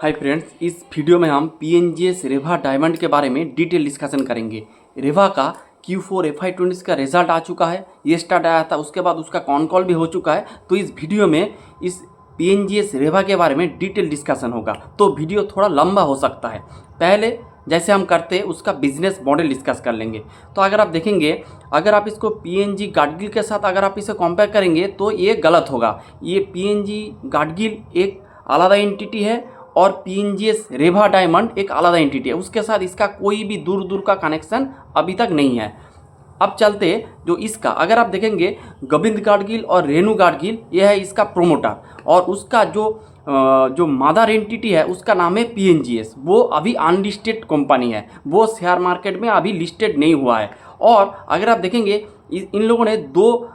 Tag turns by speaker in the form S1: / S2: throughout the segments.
S1: Hi friends, इस video में हम पीएनजीएस रेवा डायमंड के बारे में डिटेल डिस्कशन करेंगे। रेवा का Q4 FY20 का रिजल्ट आ चुका है, ये स्टार्ट आया था, उसके बाद उसका कॉन कॉल भी हो चुका है। तो इस वीडियो में इस पीएनजीएस रेवा के बारे में डिटेल डिस्कशन होगा, तो वीडियो थोड़ा लंबा हो सकता है। पहले जैसे हम करते हैं उसका बिजनेस मॉडल डिस्कस कर लेंगे। तो अगर आप देखेंगे, अगर आप इसको पीएनजी गाडगिल के साथ अगर आप इसे कंपेयर करेंगे तो ये गलत होगा। ये पीएनजी गाडगिल एक आलादा एंटिटी है और पीएनजीएस रेवा डायमंड एक आलादा एंटिटी है, उसके साथ इसका कोई भी दूर दूर का कनेक्शन अभी तक नहीं है। अब चलते जो इसका अगर आप देखेंगे, गोविंद गाडगिल और रेनू गाडगिल ये है इसका प्रोमोटर, और उसका जो मदर एंटिटी है उसका नाम है पीएनजीएस। वो अभी अनलिस्टेड कंपनी है, वो शेयर मार्केट में अभी लिस्टेड नहीं हुआ है। और अगर आप देखेंगे इन लोगों ने दो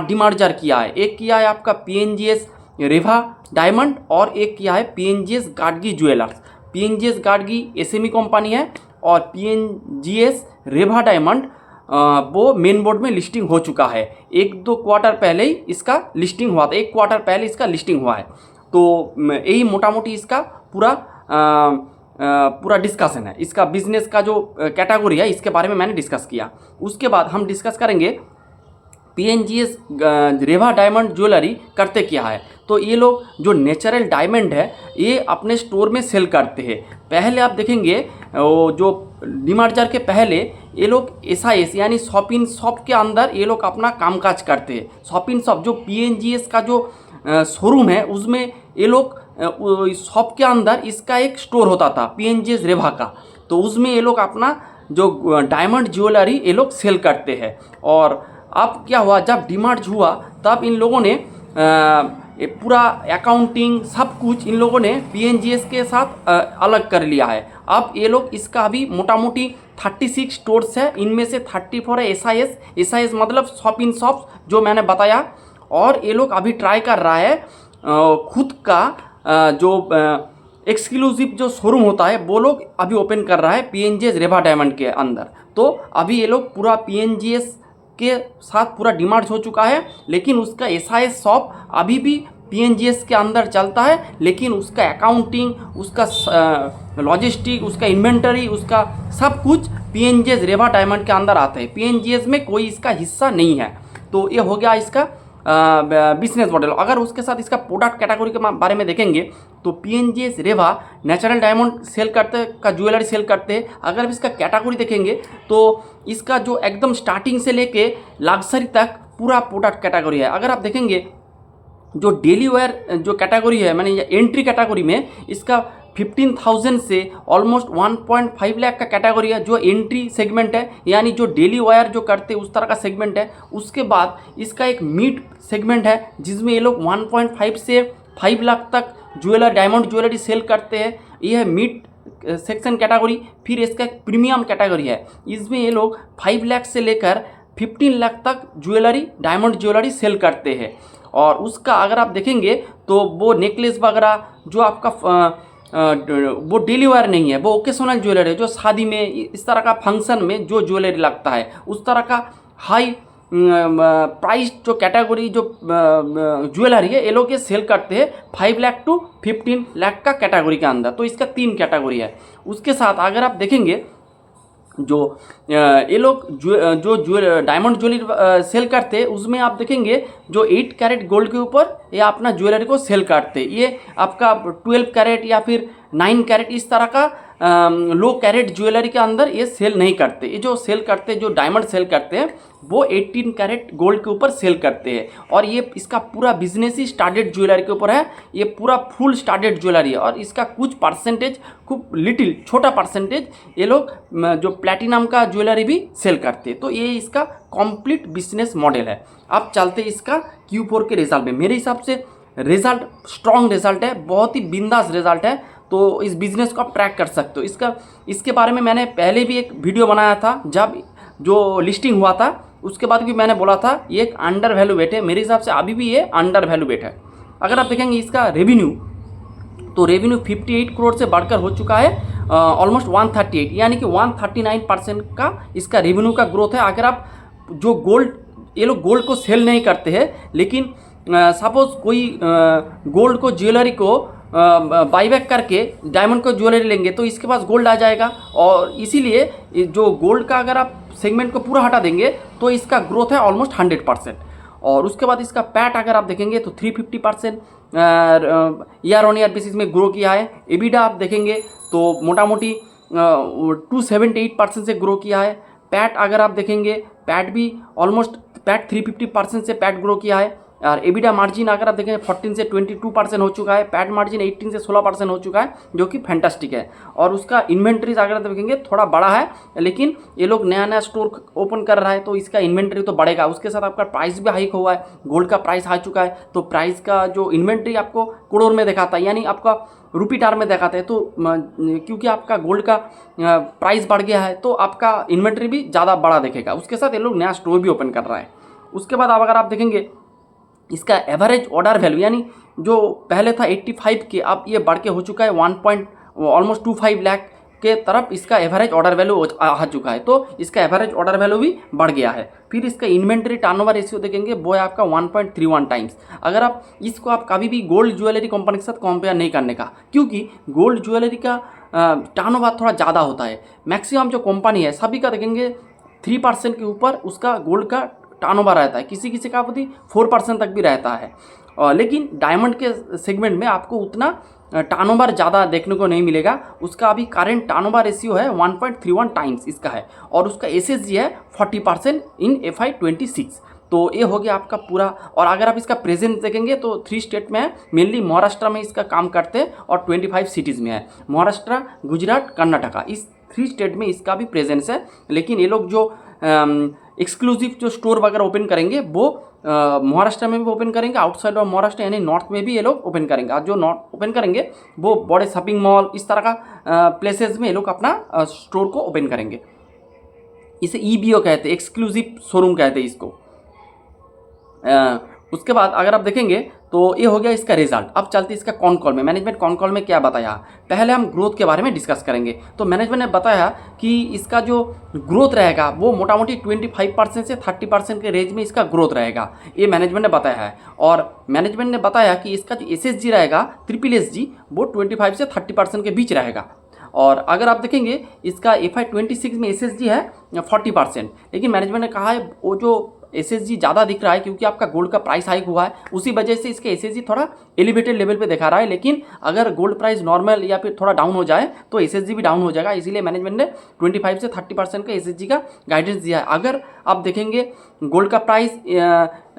S1: डिमर्जर किया है, एक किया है आपका पीएनजीएस रेवा डायमंड और एक किया है पीएनजीएस गाडगी ज्वेलर्स। पीएनजीएस गाडगी एसएमई कंपनी है और पीएनजीएस रेवा डायमंड वो मेन बोर्ड में लिस्टिंग हो चुका है। एक दो क्वार्टर पहले ही इसका लिस्टिंग हुआ था, एक क्वार्टर पहले इसका लिस्टिंग हुआ है। तो यही मोटा मोटी इसका पूरा डिस्कशन है। इसका बिजनेस का जो कैटेगरी है इसके बारे में मैंने डिस्कस किया। उसके बाद हम डिस्कस करेंगे पीएनजीएस रेवा डायमंड ज्वेलरी करते क्या है। तो ये लोग जो नेचुरल डायमंड है ये अपने स्टोर में सेल करते हैं। पहले आप देखेंगे जो डिमर्जर के पहले ये लोग एसआईएस यानी शॉप इन शॉप के अंदर ये लोग अपना कामकाज करते हैं। शॉप इन शॉप जो पीएनजीएस का जो शोरूम है उसमें ये लोग शॉप के अंदर इसका एक स्टोर होता था पीएनजीएस रेवा का, तो उसमें ये लोग अपना जो डायमंड ज्वेलरी ये लोग सेल करते हैं। और अब क्या हुआ, जब डिमर्ज हुआ तब इन लोगों ने पूरा अकाउंटिंग सब कुछ इन लोगों ने पीएनजीएस के साथ अलग कर लिया है। अब ये लोग इसका अभी मोटा मोटी 36 स्टोर्स है, इनमें से 34 है एसआईएस मतलब शॉप इन शॉप जो मैंने बताया। और ये लोग अभी ट्राई कर रहा है खुद का जो एक्सक्लूसिव जो शोरूम होता है वो लोग अभी ओपन कर रहा है पीएनजीएस रेवा डायमंड के अंदर। तो अभी ये लोग पूरा पीएनजीएस के साथ पूरा डिमर्ज हो चुका है, लेकिन उसका एसआईएस शॉप अभी भी पीएनजीएस के अंदर चलता है, लेकिन उसका अकाउंटिंग, उसका लॉजिस्टिक, उसका इन्वेंटरी, उसका सब कुछ पीएनजीएस रेवा डायमंड के अंदर आता है। पीएनजीएस में कोई इसका हिस्सा नहीं है। तो ये हो गया इसका बिजनेस मॉडल। अगर उसके साथ इसका प्रोडक्ट कैटेगरी के बारे में देखेंगे तो पीएनजीएस रेवा नेचुरल डायमंड सेल करते का ज्वेलरी सेल करते हैं। अगर इसका कैटेगरी देखेंगे तो इसका जो एकदम स्टार्टिंग से लेके लग्जरी तक पूरा प्रोडक्ट कैटेगरी है। अगर आप देखेंगे जो डेली वेयर जो कैटेगरी है, मैंने ये एंट्री कैटेगरी में इसका 15,000 से ऑलमोस्ट 1.5 लाख का कैटेगरी है जो एंट्री सेगमेंट है, यानी जो डेली वायर जो करते उस तरह का सेगमेंट है। उसके बाद इसका एक मिड सेगमेंट है जिसमें ये लोग 1.5 से 5 लाख तक डायमंड ज्वेलरी सेल करते हैं, ये है मिड सेक्शन कैटेगरी। फिर इसका एक प्रीमियम कैटेगरी है, इसमें ये लोग 5 लाख से लेकर 15 लाख तक डायमंड ज्वेलरी सेल करते हैं। और उसका अगर आप देखेंगे तो वो नेकलेस वगैरह जो आपका वो डेली वेयर नहीं है, वो ओकेशनल ज्वेलरी है, जो शादी में इस तरह का फंक्शन में जो ज्वेलरी लगता है उस तरह का हाई प्राइस जो कैटेगरी जो ज्वेलरी है ये लोग ये सेल करते हैं 5 लाख टू 15 लाख का कैटेगरी के अंदर। तो इसका 3 कैटेगरी है। उसके साथ अगर आप देखेंगे जो ये लोग जो डायमंड ज्वेलरी सेल करते हैं उसमें आप देखेंगे जो 8 कैरेट गोल्ड के ऊपर ये अपना ज्वेलरी को सेल करते हैं। ये आपका 12 कैरेट या फिर 9 कैरेट इस तरह का लो कैरेट ज्वेलरी के अंदर ये सेल नहीं करते। ये जो सेल करते हैं, जो डायमंड सेल करते हैं वो 18 कैरेट गोल्ड के ऊपर सेल करते हैं। और ये इसका पूरा बिजनेस ही स्टार्टेड ज्वेलरी के ऊपर है, ये पूरा फुल स्टार्टेड ज्वेलरी है। और इसका कुछ परसेंटेज, खूब लिटिल छोटा परसेंटेज ये लोग जो प्लैटिनम का ज्वेलरी भी सेल करते हैं। तो ये इसका कंप्लीट बिजनेस मॉडल है। अब चलते इसका Q4 के रिजल्ट में। मेरे हिसाब से रिजल्ट स्ट्रॉन्ग रिजल्ट है, बहुत ही बिंदास रिजल्ट है। तो इस बिज़नेस को आप ट्रैक कर सकते हो। इसके बारे में मैंने पहले भी एक वीडियो बनाया था, जब जो लिस्टिंग हुआ था उसके बाद भी मैंने बोला था ये एक अंडर वैल्यू वेट है। मेरे हिसाब से अभी भी ये अंडर वैल्यू वेट है। अगर आप देखेंगे इसका रेवेन्यू, तो रेवेन्यू 58 करोड़ से बढ़कर हो चुका है ऑलमोस्ट 138, यानी कि 139% का इसका रेवेन्यू का ग्रोथ है। अगर आप जो गोल्ड, ये लोग गोल्ड को सेल नहीं करते हैं, लेकिन सपोज कोई गोल्ड को ज्वेलरी को बाईबैक करके डायमंड को ज्वेलरी लेंगे तो इसके पास गोल्ड आ जाएगा। और इसीलिए जो गोल्ड का अगर आप सेगमेंट को पूरा हटा देंगे तो इसका ग्रोथ है ऑलमोस्ट 100%। और उसके बाद इसका पैट अगर आप देखेंगे तो 350% ईयर ऑन ईयर बेसिस में ग्रो किया है। एबिडा आप देखेंगे तो मोटा मोटी 278% से ग्रो किया है। पैट अगर आप देखेंगे, पैट भी ऑलमोस्ट पैट 350% से पैट ग्रो किया है। और एबिडा मार्जिन अगर आप देखेंगे 14 से 22% हो चुका है। पैट मार्जिन 18 से 16% हो चुका है, जो कि फैंटास्टिक है। और उसका इन्वेंट्रीज अगर आप देखेंगे थोड़ा बड़ा है, लेकिन ये लोग नया नया स्टोर ओपन कर रहा है तो इसका इन्वेंट्री तो बढ़ेगा। उसके साथ आपका प्राइस भी हाइक हुआ है, गोल्ड का प्राइस आ चुका है, तो प्राइस का जो इन्वेंट्री आपको करोड़ में दिखाता है, यानी आपका रुपी टार में दिखाते हैं। तो क्योंकि आपका गोल्ड का प्राइस बढ़ गया है तो आपका इन्वेंट्री भी ज़्यादा बड़ा दिखेगा। उसके साथ ये लोग नया स्टोर भी ओपन कर रहा है। उसके बाद अगर आप देखेंगे इसका एवरेज ऑर्डर वैल्यू, यानी जो पहले था 85 के, अब ये बढ़ के हो चुका है ऑलमोस्ट 25 लाख के तरफ इसका एवरेज ऑर्डर वैल्यू आ चुका है। तो इसका एवरेज ऑर्डर वैल्यू भी बढ़ गया है। फिर इसका इन्वेंट्री टर्नओवर रेशियो देखेंगे वो है आपका 1.31 टाइम्स। अगर आप इसको आप कभी भी गोल्ड ज्वेलरी कंपनी के साथ कंपेयर नहीं करने का, क्योंकि गोल्ड ज्वेलरी का टर्नओवर थोड़ा ज़्यादा होता है। मैक्सिमम जो कंपनी है सभी का देखेंगे 3% के ऊपर उसका गोल्ड का टर्नओवर रहता है, किसी किसी का 4% तक भी रहता है। लेकिन डायमंड के सेगमेंट में आपको उतना टर्नओवर ज़्यादा देखने को नहीं मिलेगा। उसका अभी करेंट टर्नओवर रेशियो है 1.31 टाइम्स इसका है, और उसका एसएसजी है 40% इन FY26। तो ये हो गया आपका पूरा। और अगर आप इसका प्रेजेंस देखेंगे तो 3 स्टेट में है, मेनली महाराष्ट्र में इसका काम करते हैं और 25 सिटीज़ में है, महाराष्ट्र, गुजरात, कर्नाटका, इस 3 स्टेट में इसका भी प्रेजेंस है। लेकिन ये लोग जो एक्सक्लूसिव जो स्टोर वगैरह ओपन करेंगे वो महाराष्ट्र में भी ओपन करेंगे, आउटसाइड ऑफ महाराष्ट्र यानी नॉर्थ में भी ये लोग ओपन करेंगे। और जो नॉर्थ ओपन करेंगे वो बड़े शॉपिंग मॉल इस तरह का प्लेसेस में ये लोग अपना स्टोर को ओपन करेंगे। इसे EBO कहते हैं, एक्सक्लूसिव शोरूम कहते हैं इसको। उसके बाद अगर आप देखेंगे तो ये हो गया इसका रिजल्ट। अब चलते इसका कॉन कॉल में, मैनेजमेंट कॉन कॉल में क्या बताया। पहले हम ग्रोथ के बारे में डिस्कस करेंगे। तो मैनेजमेंट ने बताया कि इसका जो ग्रोथ रहेगा वो मोटा मोटी 25% से 30% के रेंज में इसका ग्रोथ रहेगा, ये मैनेजमेंट ने बताया है। और मैनेजमेंट ने बताया कि इसका जो SSG रहेगा SSG वो 25 से 30% के बीच रहेगा। और अगर आप देखेंगे इसका FY26 में SSG है 40%, लेकिन मैनेजमेंट ने कहा है वो जो SSG ज़्यादा दिख रहा है क्योंकि आपका गोल्ड का प्राइस हाइक हुआ है, उसी वजह से इसका SSG थोड़ा एलिवेटेड लेवल पे दिखा रहा है। लेकिन अगर गोल्ड प्राइस नॉर्मल या फिर थोड़ा डाउन हो जाए तो SSG भी डाउन हो जाएगा। इसीलिए मैनेजमेंट ने 25 से 30% का SSG का गाइडेंस दिया है। अगर आप देखेंगे गोल्ड का प्राइस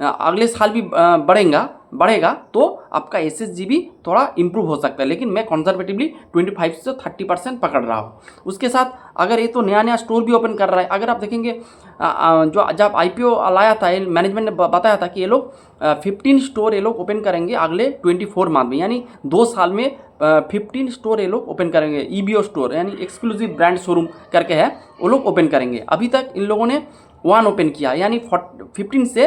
S1: अगले साल भी बढ़ेगा तो आपका SSG भी थोड़ा इंप्रूव हो सकता है, लेकिन मैं कंजर्वेटिवली 25 से 30% पकड़ रहा हूँ। उसके साथ अगर ये तो नया नया स्टोर भी ओपन कर रहा है। अगर आप देखेंगे जो जब IPO लाया था मैनेजमेंट ने बताया था कि ये लोग 15 स्टोर ये लोग ओपन करेंगे अगले 24 मंथ में, यानी 2 साल में 15 स्टोर ये लोग ओपन करेंगे। EBO स्टोर यानी एक्सक्लूसिव ब्रांड शोरूम करके है, वो लोग ओपन करेंगे। अभी तक इन लोगों ने 1 ओपन किया, यानी 15 से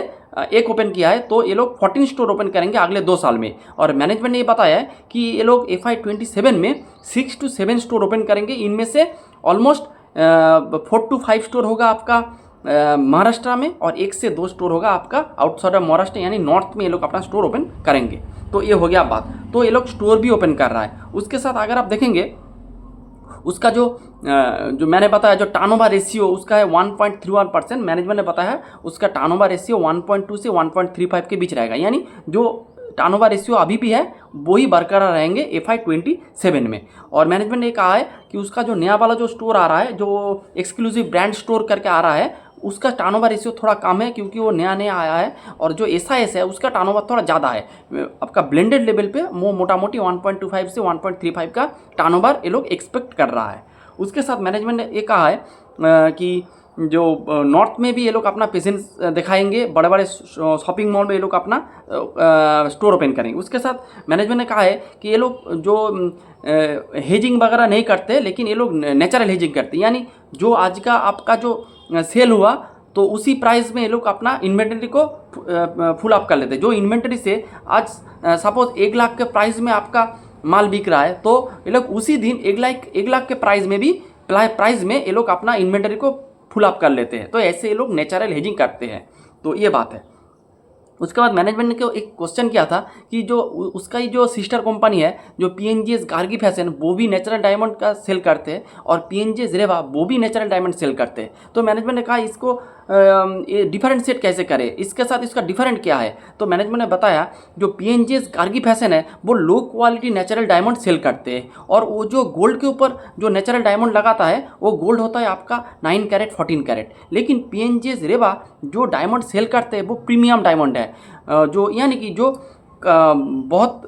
S1: एक ओपन किया है, तो ये लोग 14 स्टोर ओपन करेंगे अगले 2 साल में। और मैनेजमेंट ने ये बताया है कि ये लोग FY27 में 6 to 7 स्टोर ओपन करेंगे। इनमें से ऑलमोस्ट 4 to 5 स्टोर होगा आपका महाराष्ट्र में, और 1 से 2 स्टोर होगा आपका आउटसाइड ऑफ महाराष्ट्र यानी नॉर्थ में ये लोग अपना स्टोर ओपन करेंगे। तो ये हो गया बात। तो ये लोग स्टोर भी ओपन कर रहा है। उसके साथ अगर आप देखेंगे उसका जो मैंने बताया जो टर्नओवर रेशियो उसका है 1.31%। मैनेजमेंट ने बताया है उसका टर्नओवर रेशियो 1.2 से 1.35 के बीच रहेगा, यानी जो टर्नओवर रेशियो अभी भी है वही बरकरार रहेंगे FY27 में। और मैनेजमेंट ने कहा है कि उसका जो नया वाला जो स्टोर आ रहा है, जो एक्सक्लूसिव ब्रांड स्टोर करके आ रहा है, उसका टर्नओवर रेशियो थोड़ा कम है क्योंकि वो नया नया आया है। और जो SAS है उसका टर्नओवर थोड़ा ज़्यादा है। आपका ब्लेंडेड लेवल पे वो मोटा मोटी 1.25 से 1.35 का टर्नओवर ये लोग एक्सपेक्ट कर रहा है। उसके साथ मैनेजमेंट ने ये कहा है कि जो नॉर्थ में भी ये लोग अपना प्रेजेंस दिखाएंगे, बड़े बड़े शॉपिंग मॉल में ये लोग अपना स्टोर ओपन करेंगे। उसके साथ मैनेजमेंट ने कहा है कि ये लोग जो हेजिंग वगैरह नहीं करते, लेकिन ये लोग नेचुरल हेजिंग करते हैं, यानी जो आज का आपका जो सेल हुआ तो उसी प्राइस में ये लोग अपना इन्वेंटरी को फुल अप कर लेते हैं। जो इन्वेंटरी से आज सपोज 1 लाख के प्राइस में आपका माल बिक रहा है, तो ये लोग उसी दिन 1 लाख के प्राइस में भी ये लोग अपना इन्वेंटरी को फुल अप कर लेते हैं। तो ऐसे ये लोग नेचुरल हेजिंग करते हैं। तो ये बात है। उसके बाद मैनेजमेंट ने एक क्वेश्चन किया था कि जो उसका ही जो सिस्टर कंपनी है जो पीएनजीएस गार्गी फैशन, वो भी नेचुरल डायमंड का सेल करते हैं, और पीएनजीएस रेवा वो भी नेचुरल डायमंड सेल करते हैं। तो मैनेजमेंट ने कहा इसको डिफरेंशिएट कैसे करें, इसके साथ इसका डिफरेंट क्या है। तो मैनेजमेंट ने बताया जो पीएनजीएस गार्गी फैशन है वो low quality natural diamond sell करते हैं, और वो जो गोल्ड के ऊपर जो नेचुरल डायमंड लगाता है वो गोल्ड होता है आपका 9 कैरेट 14 कैरेट। लेकिन पीएनजीएस रेवा जो डायमंड सेल करते हैं वो प्रीमियम डायमंड है, जो यानी कि जो बहुत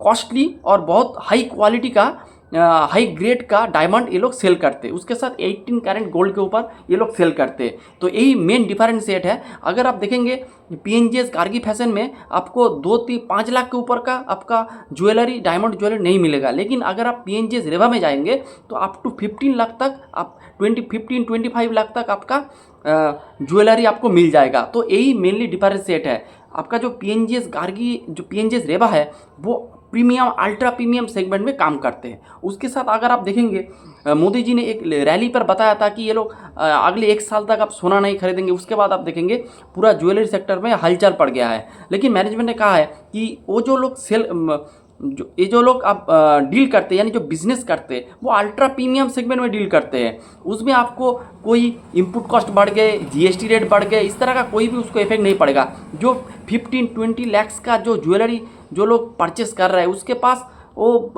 S1: कॉस्टली और बहुत हाई क्वालिटी का हाई ग्रेड का डायमंड ये लोग सेल करते हैं। उसके साथ 18 कैरेट गोल्ड के ऊपर ये लोग सेल करते हैं। तो यही मेन डिफरेंशिएट है। अगर आप देखेंगे पीएनजीएस गार्गी फैशन में आपको 2-5 लाख के ऊपर का आपका ज्वेलरी डायमंड ज्वेलरी नहीं मिलेगा, लेकिन अगर आप पीएनजीएस रेवा में जाएंगे तो अप टू 15 लाख तक आप 25 लाख तक आपका ज्वेलरी आपको मिल जाएगा। तो यही मेनली डिफरेंशिएट है। आपका जो पीएनजीएस गार्गी जो पीएनजीएस रेवा है वो प्रीमियम अल्ट्रा प्रीमियम सेगमेंट में काम करते हैं। उसके साथ अगर आप देखेंगे मोदी जी ने एक रैली पर बताया था कि ये लोग अगले 1 साल तक आप सोना नहीं खरीदेंगे। उसके बाद आप देखेंगे पूरा ज्वेलरी सेक्टर में हलचल पड़ गया है। लेकिन मैनेजमेंट ने कहा है कि वो जो लोग जो लोग आप डील करते हैं यानी जो बिजनेस करते हैं वो अल्ट्रा प्रीमियम सेगमेंट में डील करते हैं। उसमें आपको कोई इनपुट कॉस्ट बढ़ गए, जीएसटी रेट बढ़ गए, इस तरह का कोई भी उसको इफेक्ट नहीं पड़ेगा। जो 15-20 लैक्स का जो ज्वेलरी जो लोग परचेस कर रहे हैं उसके पास वो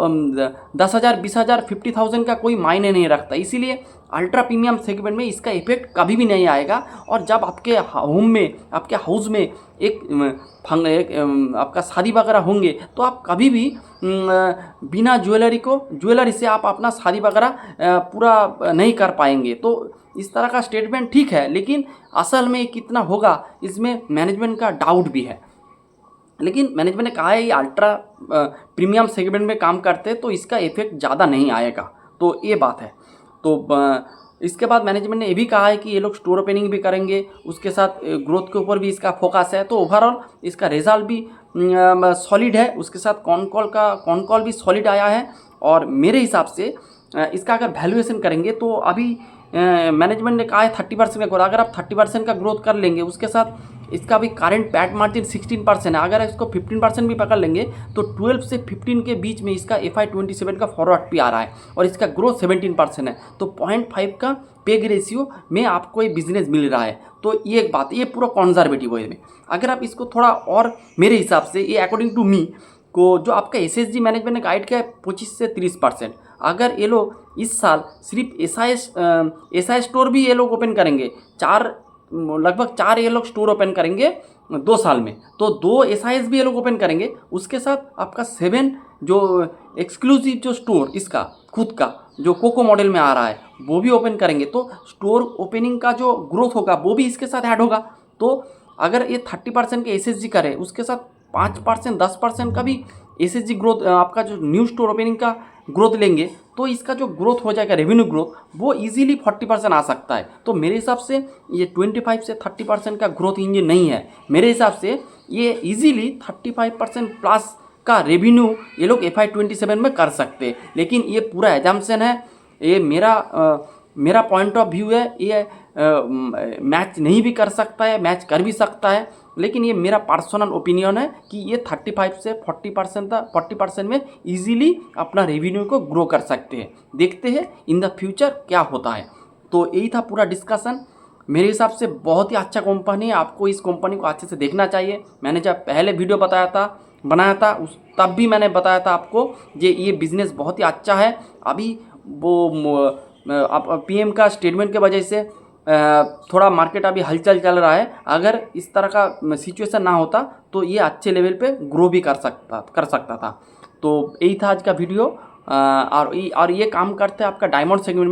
S1: 10,000 20,000 50,000 का कोई मायने नहीं रखता। इसीलिए अल्ट्रा प्रीमियम सेगमेंट में इसका इफेक्ट कभी भी नहीं आएगा। और जब आपके होम में आपके हाउस में एक आपका शादी वगैरह होंगे तो आप कभी भी बिना ज्वेलरी से आप अपना शादी वगैरह पूरा नहीं कर पाएंगे। तो इस तरह का स्टेटमेंट ठीक है, लेकिन असल में कितना होगा इसमें मैनेजमेंट का डाउट भी है। लेकिन मैनेजमेंट ने कहा है ये अल्ट्रा प्रीमियम सेगमेंट में काम करते तो इसका इफेक्ट ज़्यादा नहीं आएगा। तो ये बात है। तो इसके बाद मैनेजमेंट ने ये भी कहा है कि ये लोग स्टोर ओपनिंग भी करेंगे, उसके साथ ग्रोथ के ऊपर भी इसका फोकस है। तो ओवरऑल इसका रिजल्ट भी सॉलिड है। उसके साथ कॉन कॉल भी सॉलिड आया है। और मेरे हिसाब से इसका अगर वैल्यूएशन करेंगे तो अभी मैनेजमेंट ने कहा है 30% का ग्रोथ। अगर आप 30% का ग्रोथ कर लेंगे, उसके साथ इसका भी करंट पैट मार्जिन 16% है, अगर इसको 15% भी पकड़ लेंगे तो 12 से 15 के बीच में इसका FY27 का फॉरवर्ड भी आ रहा है, और इसका ग्रोथ 17% है। तो 0.5 का पेग रेशियो में आपको ये बिजनेस मिल रहा है। तो ये एक बात, ये पूरा कॉन्जर्वेटिव वे में। अगर आप इसको थोड़ा और मेरे हिसाब से ये अकॉर्डिंग टू मी को जो आपका SSG मैनेजमेंट ने गाइड किया है 25 से 30%, अगर ये लोग इस साल सिर्फ एसआई स्टोर भी ये लोग ओपन करेंगे, लगभग 4 ये लोग स्टोर ओपन करेंगे 2 साल में, तो 2 SIS भी ये लोग ओपन करेंगे। उसके साथ आपका 7 जो एक्सक्लूसिव जो स्टोर इसका खुद का जो कोको मॉडल में आ रहा है वो भी ओपन करेंगे। तो स्टोर ओपनिंग का जो ग्रोथ होगा वो भी इसके साथ ऐड होगा। तो अगर ये 30% के SSG करे, उसके साथ 5% 10% का भी SSG ग्रोथ आपका जो न्यू स्टोर ओपनिंग का ग्रोथ लेंगे तो इसका जो ग्रोथ हो जाएगा रेवेन्यू ग्रोथ वो इजीली 40% आ सकता है। तो मेरे हिसाब से ये 25 से 30% का ग्रोथ इंजन नहीं है। मेरे हिसाब से ये इजीली 35% प्लस का रेवेन्यू ये लोग FY27 में कर सकते हैं। लेकिन ये पूरा एजम्पशन है, ये मेरा पॉइंट ऑफ व्यू है। ये मैच नहीं भी कर सकता है, मैच कर भी सकता है, लेकिन ये मेरा पर्सनल ओपिनियन है कि ये 35 से 40% में इजीली अपना रेवेन्यू को ग्रो कर सकते हैं। देखते हैं इन द फ्यूचर क्या होता है। तो यही था पूरा डिस्कशन। मेरे हिसाब से बहुत ही अच्छा कंपनी है, आपको इस कंपनी को अच्छे से देखना चाहिए। मैंने जब पहले वीडियो बनाया था तब भी मैंने बताया था आपको ये बिज़नेस बहुत ही अच्छा है। अभी वो PM का स्टेटमेंट के वजह से थोड़ा मार्केट अभी हलचल चल रहा है। अगर इस तरह का सिचुएशन ना होता तो ये अच्छे लेवल पे ग्रो भी कर सकता था। तो यही था आज का वीडियो। और ये काम करते हैं आपका डायमंड सेगमेंट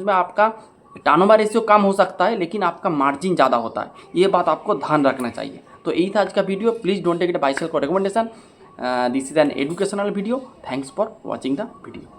S1: में आपका टर्नओवर रेशियो कम हो सकता है, लेकिन आपका मार्जिन ज़्यादा होता है। ये बात आपको ध्यान रखना चाहिए। तो यही था आज का video. Please don't take it by self recommendation. This is an educational video. Thanks for watching the video.